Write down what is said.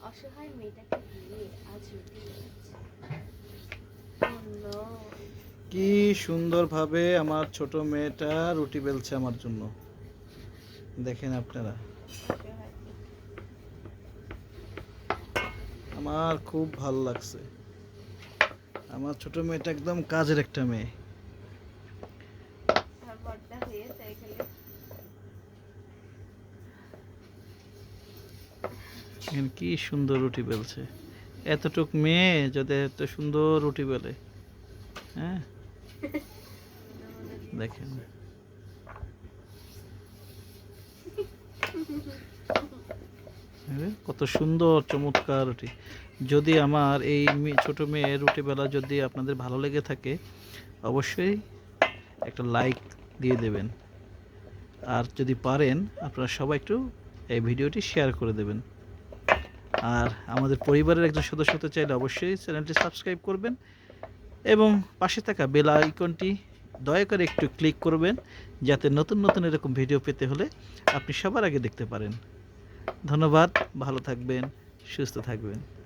অসহায় মেয়েটাকে দিয়ে আজ রুটি বেলাচ্ছে। Oh no! কি সুন্দরভাবে আমার ছোট মেয়েটা রুটি বেলছে আমার জন্য, দেখেন আপনারা। অসহায় মেয়ে। আমার খুব ভালো লাগছে, আমার ছোট মেয়েটা একদম কাজের একটা মেয়ে। আর বড়টা হয়েছে এখানে। দেখেন কি সুন্দর রুটি বেলছে, এতটুক মেয়ে যদি এত সুন্দর রুটি বেলে, হ্যাঁ দেখেন। কত সুন্দর চমৎকার রুটি। যদি আমার এই ছোট মেয়ে রুটি বেলা যদি আপনাদের ভালো লেগে থাকে, অবশ্যই একটা লাইক দিয়ে দেবেন। আর যদি পারেন আপনারা সবাই একটু এই ভিডিওটি শেয়ার করে দেবেন। আর আমাদের পরিবারের একজন সদস্য হতে চাইলে অবশ্যই চ্যানেলটি সাবস্ক্রাইব করবেন এবং পাশে থাকা বেল আইকনটি দয়া করে একটু ক্লিক করবেন, যাতে নতুন নতুন এরকম ভিডিও পেতে হলে আপনি সবার আগে দেখতে পারেন। ধন্যবাদ, ভালো থাকবেন, সুস্থ থাকবেন।